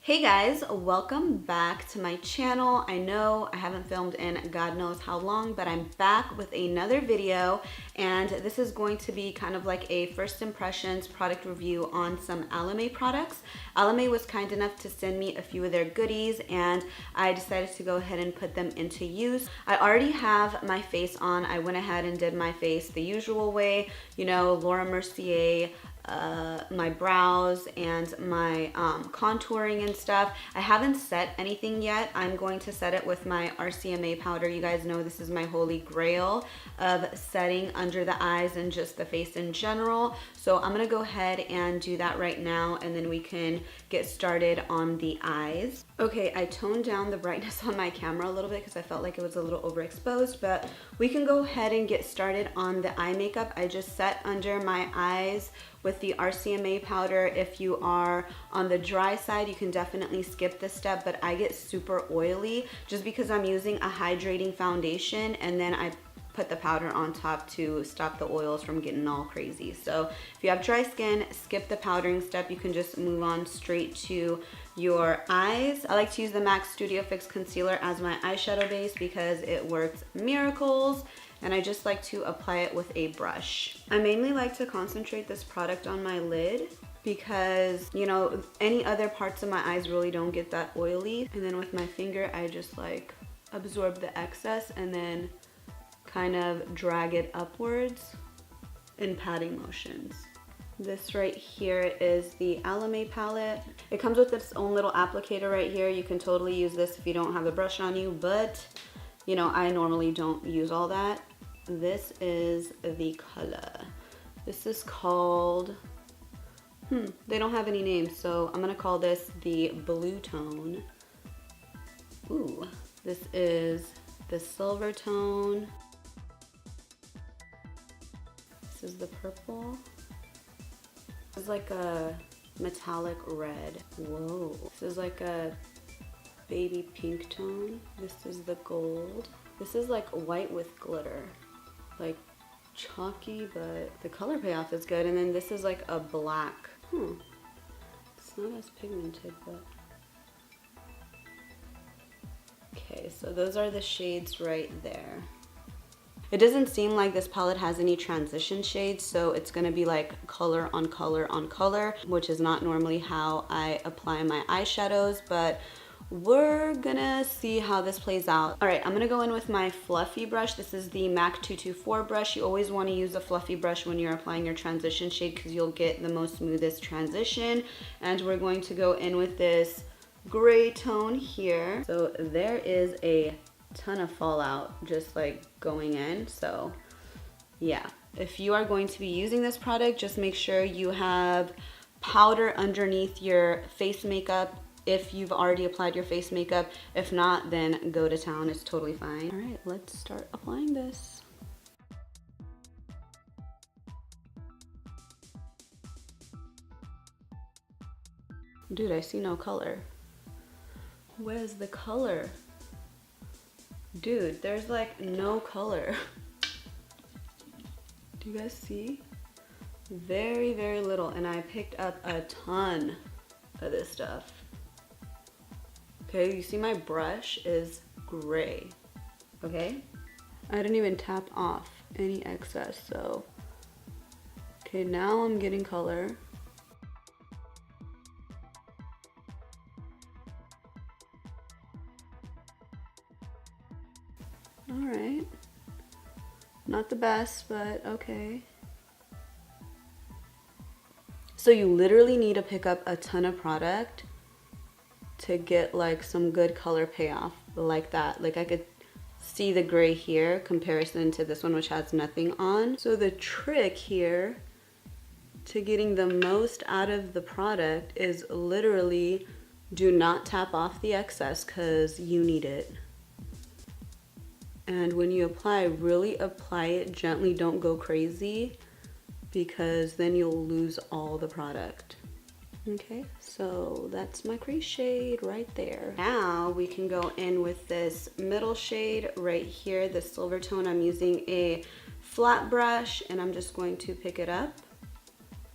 Hey guys, welcome back to my channel. I know I haven't filmed in God knows how long, but I'm back with another video, and this is going to be kind of like a first impressions product review on some Almay products. Almay was kind enough to send me a few of their goodies, and I decided to go ahead and put them into use. I already have my face on. I went ahead and did my face the usual way, you know, Laura Mercier, my brows and my contouring and stuff. I haven't set anything yet. I'm going to set it with my RCMA powder. You guys know this is my holy grail of setting under the eyes and just the face in general. So I'm gonna go ahead and do that right now, and then we can get started on the eyes. Okay, I toned down the brightness on my camera a little bit because I felt like it was a little overexposed, but we can go ahead and get started on the eye makeup. I just set under my eyes with the RCMA powder. If you are on the dry side, you can definitely skip this step, but I get super oily just because I'm using a hydrating foundation, and then I put the powder on top to stop the oils from getting all crazy. So if you have dry skin, skip the powdering step. You can just move on straight to your eyes. I like to use the MAC Studio Fix Concealer as my eyeshadow base because it works miracles, and I just like to apply it with a brush. I mainly like to concentrate this product on my lid because, you know, any other parts of my eyes really don't get that oily. And then with my finger, I just like absorb the excess and then kind of drag it upwards in patting motions. This right here is the Almay palette. It comes with its own little applicator right here. You can totally use this if you don't have a brush on you, but you know, I normally don't use all that. This is the color. This is called, they don't have any names, so I'm gonna call this the blue tone. Ooh, this is the silver tone. This is the purple. This is like a metallic red. Whoa. This is like a baby pink tone. This is the gold. This is like white with glitter. Like chalky, but the color payoff is good. And then this is like a black. It's not as pigmented, but. Okay, so those are the shades right there. It doesn't seem like this palette has any transition shades, so it's gonna be like color on color on color, which is not normally how I apply my eyeshadows, but we're gonna see how this plays out. All right, I'm gonna go in with my fluffy brush. This is the MAC 224 brush. You always wanna use a fluffy brush when you're applying your transition shade because you'll get the most smoothest transition. And we're going to go in with this gray tone here. So there is a ton of fallout just like going in, so yeah, if you are going to be using this product, just make sure you have powder underneath your face makeup if you've already applied your face makeup. If not, then go to town, it's totally fine. All right, let's start applying this. Dude, I see no color. Where's the color? Dude, there's like no color. Do you guys see? Very, very little, and I picked up a ton of this stuff. Okay, you see my brush is gray, okay? I didn't even tap off any excess, so. Okay, now I'm getting color. All right, not the best, but okay. So you literally need to pick up a ton of product to get like some good color payoff like that. Like I could see the gray here comparison to this one, which has nothing on. So the trick here to getting the most out of the product is literally do not tap off the excess because you need it. And when you apply, really apply it gently, don't go crazy because then you'll lose all the product. Okay, so that's my crease shade right there. Now we can go in with this middle shade right here, the silver tone. I'm using a flat brush and I'm just going to pick it up.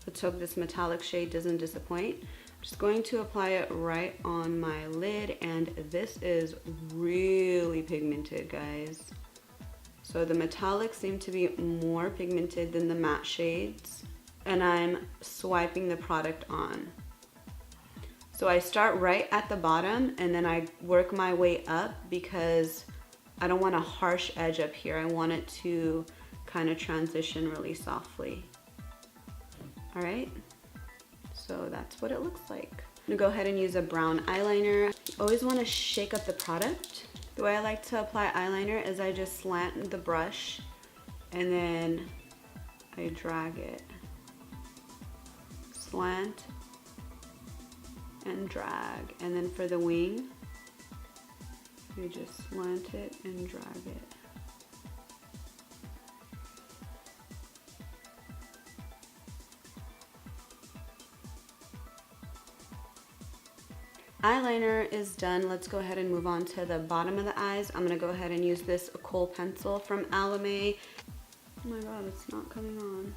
Let's hope this metallic shade doesn't disappoint. Just going to apply it right on my lid, and this is really pigmented, guys. So the metallics seem to be more pigmented than the matte shades, and I'm swiping the product on. So I start right at the bottom and then I work my way up because I don't want a harsh edge up here. I want it to kind of transition really softly. All right, so that's what it looks like. I'm gonna go ahead and use a brown eyeliner. You always want to shake up the product. The way I like to apply eyeliner is I just slant the brush and then I drag it. Slant and drag, and then for the wing you just slant it and drag it. Eyeliner is done. Let's go ahead and move on to the bottom of the eyes. I'm gonna go ahead and use this kohl pencil from Almay. Oh my god, it's not coming on.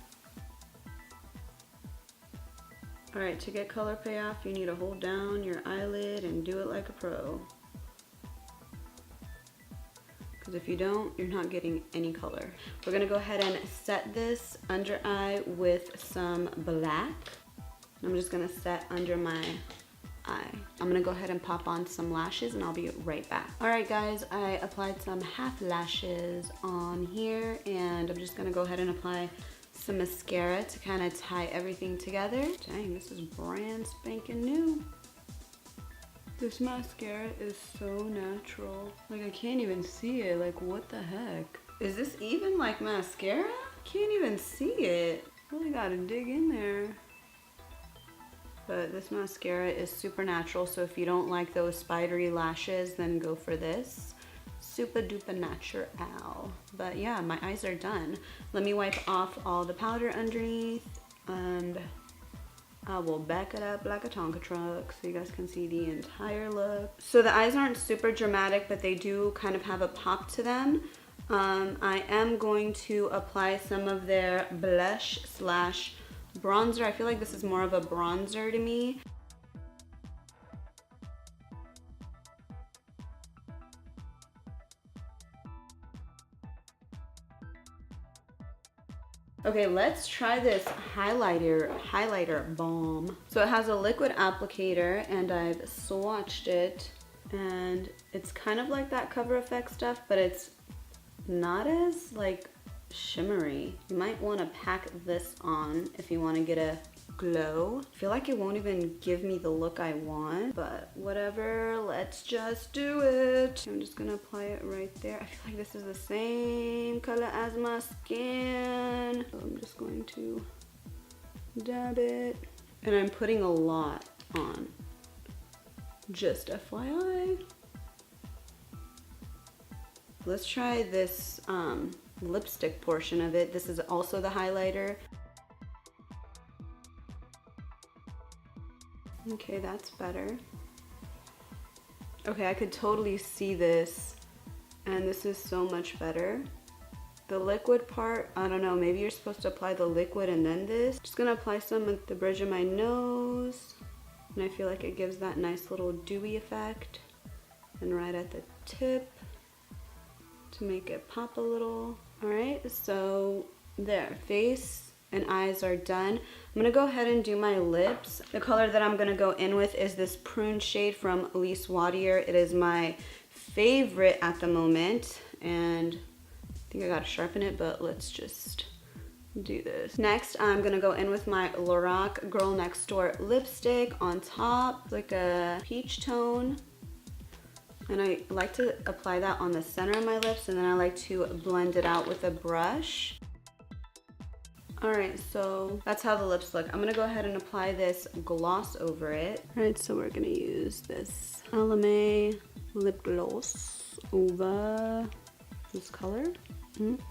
Alright, to get color payoff, you need to hold down your eyelid and do it like a pro. Because if you don't, you're not getting any color. We're going to go ahead and set this under eye with some black. I'm just going to set under my eye. I'm going to go ahead and pop on some lashes and I'll be right back. Alright guys, I applied some half lashes on here and I'm just going to go ahead and apply some mascara to kind of tie everything together. Dang, this is brand spanking new. This mascara is so natural. Like, I can't even see it. Like, what the heck? Is this even like mascara? Can't even see it. Really gotta dig in there. But this mascara is super natural, so if you don't like those spidery lashes, then go for this. Super duper natural. But yeah, my eyes are done. Let me wipe off all the powder underneath and I will back it up like a Tonka truck so you guys can see the entire look. So the eyes aren't super dramatic, but they do kind of have a pop to them. I am going to apply some of their blush slash bronzer. I feel like this is more of a bronzer to me. Okay, let's try this highlighter balm. So it has a liquid applicator and I've swatched it and it's kind of like that Cover FX stuff, but it's not as like shimmery. You might want to pack this on if you want to get a glow. I feel like it won't even give me the look I want, but whatever, let's just do it. I'm just gonna apply it right there. I feel like this is the same color as my skin. So I'm just going to dab it, and I'm putting a lot on, just FYI. Let's try this lipstick portion of it. This is also the highlighter. Okay, that's better. Okay, I could totally see this, and this is so much better. The liquid part, I don't know, maybe you're supposed to apply the liquid and then this. Just gonna apply some at the bridge of my nose, and I feel like it gives that nice little dewy effect. And right at the tip to make it pop a little. All right, so there, face and eyes are done. I'm gonna go ahead and do my lips. The color that I'm gonna go in with is this prune shade from Elise Wadier. It is my favorite at the moment, and I think I gotta sharpen it, but let's just do this. Next, I'm gonna go in with my Lorac Girl Next Door lipstick on top, like a peach tone. And I like to apply that on the center of my lips, and then I like to blend it out with a brush. All right, so that's how the lips look. I'm gonna go ahead and apply this gloss over it. All right, so we're gonna use this Almay lip gloss over this color. I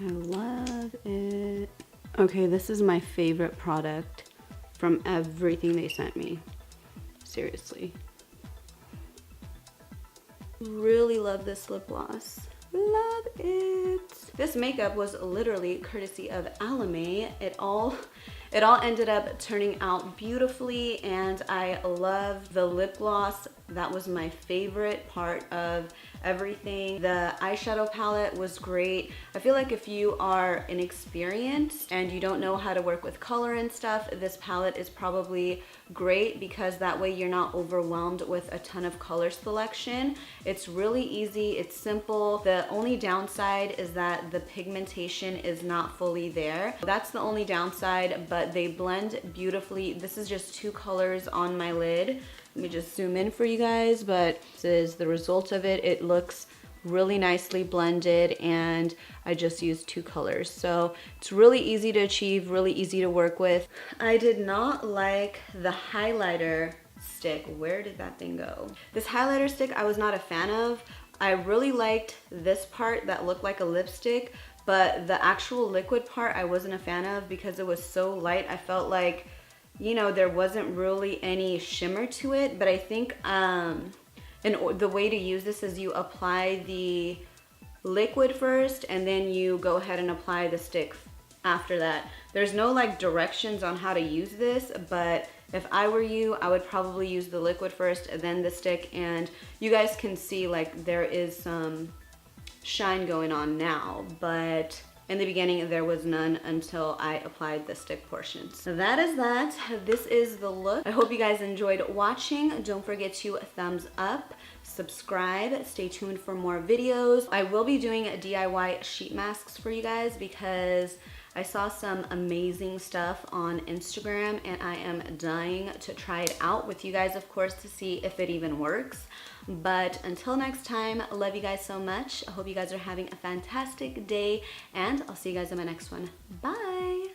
love it. Okay, this is my favorite product from everything they sent me. Seriously. Really love this lip gloss. Love it. This makeup was literally courtesy of Almay. It it all ended up turning out beautifully, and I love the lip gloss. That was my favorite part of everything. The eyeshadow palette was great. I feel like if you are inexperienced and you don't know how to work with color and stuff, this palette is probably great because that way you're not overwhelmed with a ton of color selection. It's really easy, it's simple. The only downside is that the pigmentation is not fully there. That's the only downside, but they blend beautifully. This is just 2 colors on my lid. Let me just zoom in for you guys, but this is the result of it. It looks really nicely blended, and I just used 2 colors. So it's really easy to achieve, really easy to work with. I did not like the highlighter stick. Where did that thing go? This highlighter stick I was not a fan of. I really liked this part that looked like a lipstick, but the actual liquid part I wasn't a fan of because it was so light. I felt like, you know, there wasn't really any shimmer to it. But I think and the way to use this is you apply the liquid first and then you go ahead and apply the stick after that. There's no like directions on how to use this, but if I were you, I would probably use the liquid first and then the stick, and you guys can see like there is some shine going on now, but in the beginning there was none until I applied the stick portion. So that is that. This is the look. I hope you guys enjoyed watching. Don't forget to thumbs up, subscribe, stay tuned for more videos. I will be doing DIY sheet masks for you guys because I saw some amazing stuff on Instagram and I am dying to try it out with you guys, of course, to see if it even works. But until next time, I love you guys so much. I hope you guys are having a fantastic day, and I'll see you guys in my next one. Bye!